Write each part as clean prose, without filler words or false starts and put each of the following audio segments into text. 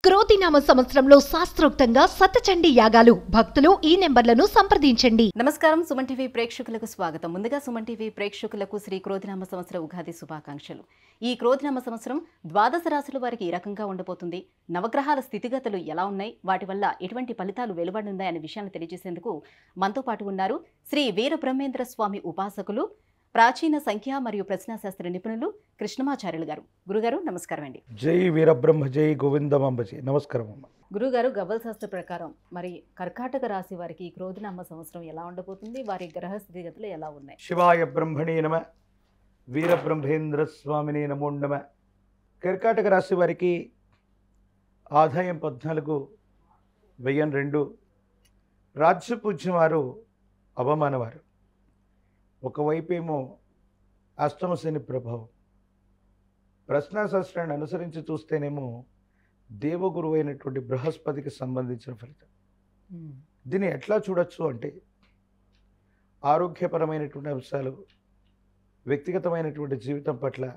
క్రోధినామ సంవత్సరంలో శాస్త్రోక్తంగా సతచండీ యాగాలు. భక్తులు ఈ నెంబర్లను సంప్రదించండి. నమస్కారం, సుమన్ టీవీ ప్రేక్షకులకు స్వాగతం. ముందుగా సుమన్ టీవీ ప్రేక్షకులకు శ్రీ క్రోధినామ సంవత్సర ఉగాది శుభాకాంక్షలు. ఈ క్రోధినామ సంవత్సరం ద్వాదశ రాశుల వారికి ఈ రకంగా ఉండబోతుంది, నవగ్రహాల స్థితిగతులు ఎలా ఉన్నాయి, వాటి వల్ల ఎటువంటి ఫలితాలు వెలువడున్నాయి అనే విషయాన్ని తెలియజేసేందుకు మనతో పాటు ఉన్నారు శ్రీ వీరబ్రహ్మేంద్ర స్వామి ఉపాసకులు, ప్రాచీన సంఖ్య మరియు ప్రశ్నాశాస్త్ర నిపుణులు కృష్ణమాచార్యులు గారు. గురుగారు నమస్కారం అండి. జై వీరబ్రహ్మ జై గోవిందమాంబజీ. నమస్కారం అమ్మ. గురుగారు, గవ్వల శాస్త్ర ప్రకారం మరి కర్కాటక రాశి వారికి ఈ క్రోధినామ సంవత్సరం ఎలా ఉండబోతుంది, వారి గ్రహ స్థితిగతులు ఎలా ఉన్నాయి? శివాయ బ్రహ్మణే నమ, వీరబ్రహ్మేంద్ర స్వామిని నమో నమ. కర్కాటక రాశి వారికి ఆదాయం 14, వ్యయం 2, రాజ్యపూజ్యం వారు, అవమానవారు. ఒకవైపేమో అష్టమ శని ప్రభావం. ప్రశ్నాశాస్త్రాన్ని అనుసరించి చూస్తేనేమో దేవగురువు అయినటువంటి బృహస్పతికి సంబంధించిన ఫలితం. దీన్ని ఎట్లా చూడొచ్చు అంటే ఆరోగ్యపరమైనటువంటి అంశాలు, వ్యక్తిగతమైనటువంటి జీవితం పట్ల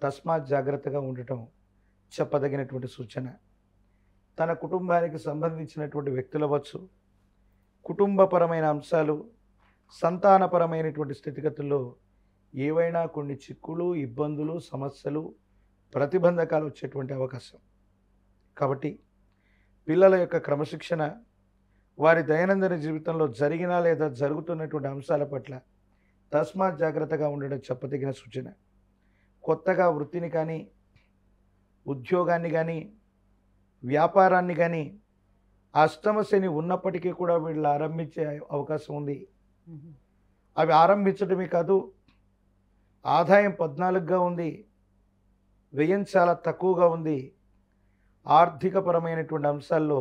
తస్మాత్ జాగ్రత్తగా ఉండటం చెప్పదగినటువంటి సూచన. తన కుటుంబానికి సంబంధించినటువంటి వ్యక్తులవచ్చు, కుటుంబపరమైన అంశాలు, సంతానపరమైనటువంటి స్థితిగతుల్లో ఏవైనా కొన్ని చిక్కులు, ఇబ్బందులు, సమస్యలు, ప్రతిబంధకాలు వచ్చేటువంటి అవకాశం. కాబట్టి పిల్లల యొక్క క్రమశిక్షణ, వారి దైనందిన జీవితంలో జరిగిన లేదా జరుగుతున్నటువంటి అంశాల పట్ల తస్మాత్ జాగ్రత్తగా ఉండడం చెప్పదగిన సూచన. కొత్తగా వృత్తిని కానీ, ఉద్యోగాన్ని కానీ, వ్యాపారాన్ని కానీ అష్టమ శని ఉన్నప్పటికీ కూడా వీళ్ళు ఆరంభించే అవకాశం ఉంది. అవి ఆరంభించడమే కాదు, ఆదాయం 14గా ఉంది, వ్యయం చాలా తక్కువగా ఉంది. ఆర్థికపరమైనటువంటి అంశాల్లో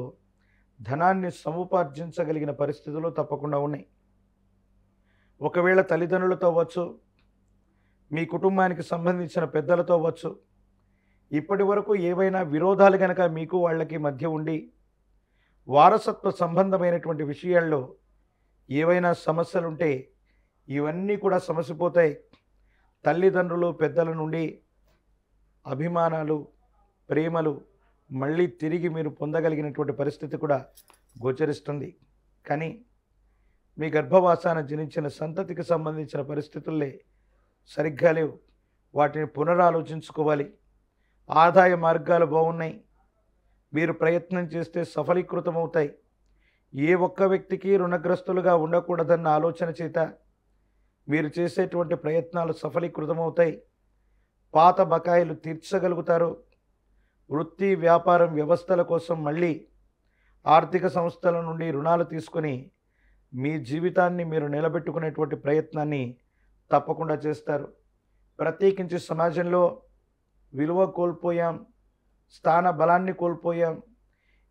ధనాన్ని సముపార్జించగలిగిన పరిస్థితులు తప్పకుండా ఉన్నాయి. ఒకవేళ తల్లిదండ్రులతో అవ్వచ్చు, మీ కుటుంబానికి సంబంధించిన పెద్దలతో అవ్వచ్చు, ఇప్పటి వరకు ఏవైనా విరోధాలు కనుక మీకు వాళ్ళకి మధ్య ఉండి వారసత్వ సంబంధమైనటువంటి విషయాల్లో ఏవైనా సమస్యలుంటే ఇవన్నీ కూడా సమసిపోతాయి. తల్లిదండ్రులు, పెద్దల నుండి అభిమానాలు, ప్రేమలు మళ్ళీ తిరిగి మీరు పొందగలిగినటువంటి పరిస్థితి కూడా గోచరిస్తుంది. కానీ మీ గర్భవాసాన జనించిన సంతతికి సంబంధించిన పరిస్థితుల్లే సరిగ్గా లేవు. వాటిని పునరాలోచించుకోవాలి. ఆదాయ మార్గాలు బాగున్నాయి, మీరు ప్రయత్నం చేస్తే సఫలీకృతమవుతాయి. ఏ ఒక్క వ్యక్తికి రుణగ్రస్తులుగా ఉండకూడదన్న ఆలోచన చేత మీరు చేసేటువంటి ప్రయత్నాలు సఫలీకృతమవుతాయి. పాత బకాయిలు తీర్చగలుగుతారు. వృత్తి, వ్యాపారం, వ్యవస్థల కోసం మళ్ళీ ఆర్థిక సంస్థల నుండి రుణాలు తీసుకొని మీ జీవితాన్ని మీరు నిలబెట్టుకునేటువంటి ప్రయత్నాన్ని తప్పకుండా చేస్తారు. ప్రత్యేకించి సమాజంలో విలువ కోల్పోయాం, స్థాన బలాన్ని కోల్పోయాం,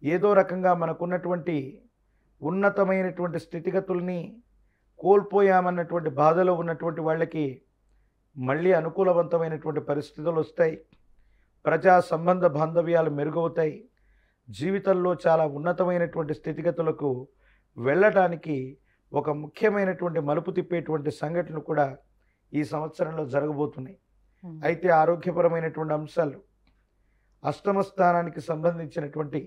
ఏదో రకంగా మనకున్నటువంటి ఉన్నతమైనటువంటి స్థితిగతుల్ని కోల్పోయామన్నటువంటి బాధలో ఉన్నటువంటి వాళ్ళకి మళ్ళీ అనుకూలవంతమైనటువంటి పరిస్థితులు వస్తాయి. ప్రజా సంబంధ బాంధవ్యాలు మెరుగవుతాయి. జీవితంలో చాలా ఉన్నతమైనటువంటి స్థితిగతులకు వెళ్ళటానికి ఒక ముఖ్యమైనటువంటి మలుపు తిప్పేటువంటి సంఘటనలు కూడా ఈ సంవత్సరంలో జరగబోతున్నాయి. అయితే ఆరోగ్యపరమైనటువంటి అంశాలు, అష్టమ స్థానానికి సంబంధించినటువంటి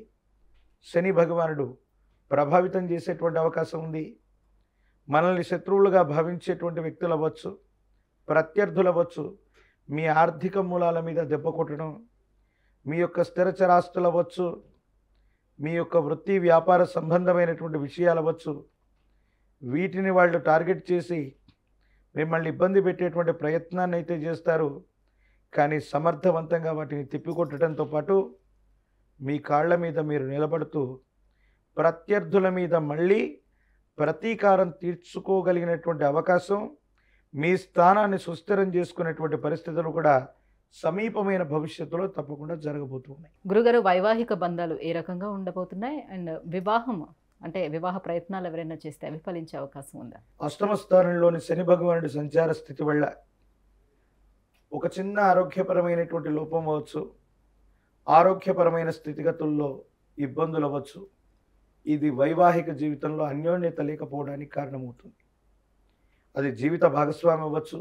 శని భగవానుడు ప్రభావితం చేసేటువంటి అవకాశం ఉంది. మనల్ని శత్రువులుగా భావించేటువంటి వ్యక్తులు అవ్వచ్చు, ప్రత్యర్థులు అవ్వచ్చు, మీ ఆర్థిక మూలాల మీద దెబ్బ కొట్టడం, మీ యొక్క స్థిరచరాస్తులు అవ్వచ్చు, మీ యొక్క వృత్తి వ్యాపార సంబంధమైనటువంటి విషయాలు అవ్వచ్చు, వీటిని వాళ్ళు టార్గెట్ చేసి మిమ్మల్ని ఇబ్బంది పెట్టేటువంటి ప్రయత్నాన్ని అయితే చేస్తారు. కానీ సమర్థవంతంగా వాటిని తిప్పికొట్టడంతో పాటు మీ కాళ్ళ మీద మీరు నిలబడుతూ ప్రత్యర్థుల మీద మళ్ళీ ప్రతీకారం తీర్చుకోగలిగినటువంటి అవకాశం, మీ స్థానాన్ని సుస్థిరం చేసుకునేటువంటి పరిస్థితులు కూడా సమీపమైన భవిష్యత్తులో తప్పకుండా జరగబోతున్నాయి. గురుగారు, వైవాహిక బంధాలు ఏ రకంగా ఉండబోతున్నాయి? అండ్ వివాహం అంటే వివాహ ప్రయత్నాలు ఎవరైనా చేస్తే అవి ఫలించే అవకాశం ఉందా? అష్టమ స్థానంలోని శని భగవానుడి సంచార స్థితి వల్ల ఒక చిన్న ఆరోగ్యపరమైనటువంటి లోపం అవ్వచ్చు, ఆరోగ్యపరమైన స్థితిగతుల్లో ఇబ్బందులు అవ్వచ్చు. ఇది వైవాహిక జీవితంలో అన్యోన్యత లేకపోవడానికి కారణమవుతుంది. అది జీవిత భాగస్వామి అవ్వచ్చు,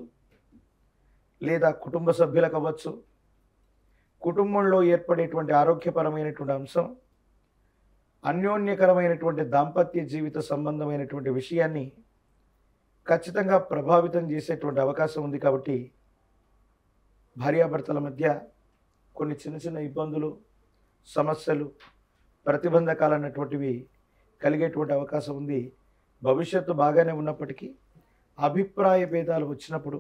లేదా కుటుంబ సభ్యులకు అవ్వచ్చు, కుటుంబంలో ఏర్పడేటువంటి ఆరోగ్యపరమైనటువంటి అంశం అన్యోన్యకరమైనటువంటి దాంపత్య జీవిత సంబంధమైనటువంటి విషయాన్ని ఖచ్చితంగా ప్రభావితం చేసేటువంటి అవకాశం ఉంది. కాబట్టి భార్యాభర్తల మధ్య కొన్ని చిన్న చిన్న ఇబ్బందులు, సమస్యలు, ప్రతిబంధకాలు అన్నటువంటివి కలిగేటువంటి అవకాశం ఉంది. భవిష్యత్తు బాగానే ఉన్నప్పటికీ అభిప్రాయ భేదాలు వచ్చినప్పుడు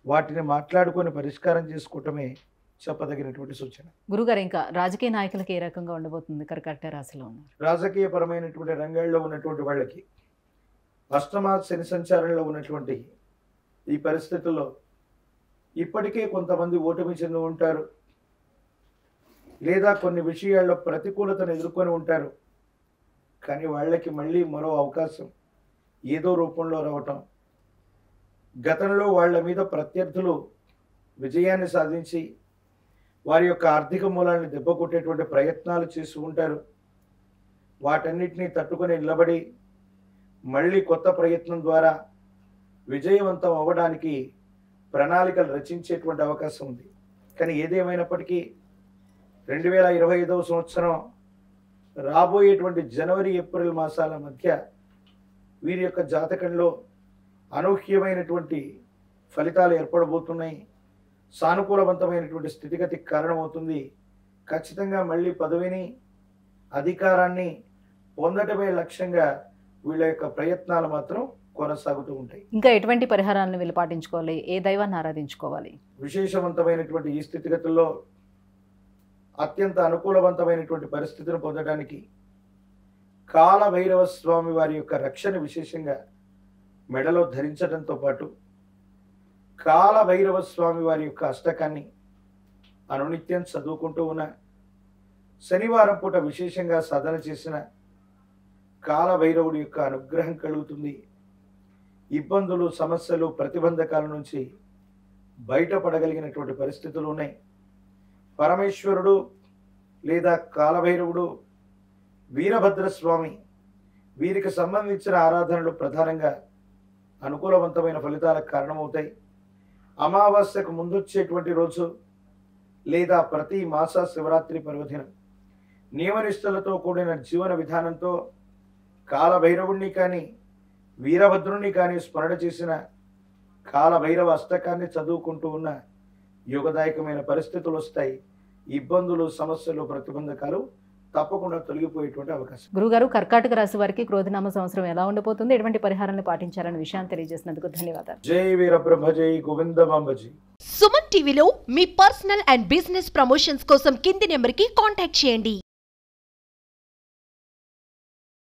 వాటిని మాట్లాడుకొని పరిష్కారం చేసుకోవటమే చెప్పదగినటువంటి సూచన. గురుగారు, ఇంకా రాజకీయ నాయకులకు ఏ రకంగా ఉండబోతుంది? కర్కాటక రాశిలో ఉన్నారు. రాజకీయపరమైనటువంటి రంగాల్లో ఉన్నటువంటి వాళ్ళకి అష్టమ శని సంచారంలో ఉన్నటువంటి ఈ పరిస్థితుల్లో ఇప్పటికే కొంతమంది ఓటమి చెంది ఉంటారు, లేదా కొన్ని విషయాల్లో ప్రతికూలతను ఎదుర్కొని ఉంటారు. కానీ వాళ్ళకి మళ్ళీ మరో అవకాశం ఏదో రూపంలో రావటం, గతంలో వాళ్ళ మీద ప్రత్యర్థులు విజయాన్ని సాధించి వారి యొక్క ఆర్థిక మూలాన్ని దెబ్బకొట్టేటువంటి ప్రయత్నాలు చేస్తూ ఉంటారు. వాటన్నిటినీ తట్టుకొని నిలబడి మళ్ళీ కొత్త ప్రయత్నం ద్వారా విజయవంతం అవ్వడానికి ప్రణాళికలు రచించేటువంటి అవకాశం ఉంది. కానీ ఏదేమైనప్పటికీ 2025వ సంవత్సరం రాబోయేటువంటి జనవరి, ఏప్రిల్ మాసాల మధ్య వీరి యొక్క జాతకంలో అనూహ్యమైనటువంటి ఫలితాలు ఏర్పడబోతున్నాయి. సానుకూలవంతమైనటువంటి స్థితిగతికి కారణమవుతుంది. ఖచ్చితంగా మళ్ళీ పదవిని, అధికారాన్ని పొందటమే లక్ష్యంగా వీళ్ళ యొక్క ప్రయత్నాలు మాత్రం కొనసాగుతూ ఉంటాయి. ఇంకా ఎటువంటి పరిహారాలను వీళ్ళు పాటించుకోవాలి? ఏ దైవాన్ని ఆరాధించుకోవాలి? విశేషవంతమైనటువంటి ఈ స్థితిగతుల్లో అత్యంత అనుకూలవంతమైనటువంటి పరిస్థితిని పొందడానికి కాలభైరవ స్వామి వారి యొక్క రక్షణ విశేషంగా మెడలో ధరించడంతో పాటు కాలభైరవ స్వామి వారి యొక్క అష్టకాన్ని అనునిత్యం చదువుకుంటూ ఉన్న, శనివారం పూట విశేషంగా సాధన చేసిన కాలభైరవుడి యొక్క అనుగ్రహం కలుగుతుంది. ఇబ్బందులు, సమస్యలు, ప్రతిబంధకాల నుంచి బయటపడగలిగినటువంటి పరిస్థితులు ఉన్నాయి. పరమేశ్వరుడు లేదా కాలభైరవుడు, వీరభద్రస్వామి వీరికి సంబంధించిన ఆరాధనలు ప్రధానంగా అనుకూలవంతమైన ఫలితాలకు కారణమవుతాయి. అమావాస్యకు ముందొచ్చేటువంటి రోజు లేదా ప్రతి మాస శివరాత్రి పర్వదినం నియమనిష్టలతో కూడిన జీవన విధానంతో కాలభైరవుణ్ణి కానీ వీరభద్రుణ్ణి కానీ స్మరణ చేసిన కాలభైరవ అష్టకాన్ని చదువుకుంటూ ఉన్న యోగదాయకమైన పరిస్థితులు వస్తాయి. ఇబ్బందులు, సమస్యలు, ప్రతిబంధకాలు తప్పకుండా తొలగిపోయేటువంటి అవకాశం. గురుగారు, కర్కాటక రాశి వారికి క్రోధినామ సంవత్సరం ఎలా ఉండబోతుంది? ఎటువంటి పరిహారాన్ని పాటించాలనే విషయాన్ని తెలియజేసినందుకు ధన్యవాదాలు. జై వీరబ్రహ్మ, జై గోవిందమాంబజీ. సుమన్ టీవీలో మీ పర్సనల్ అండ్ బిజినెస్ ప్రమోషన్స్ కోసం కింది నెంబర్కి కాంటాక్ట్ చేయండి.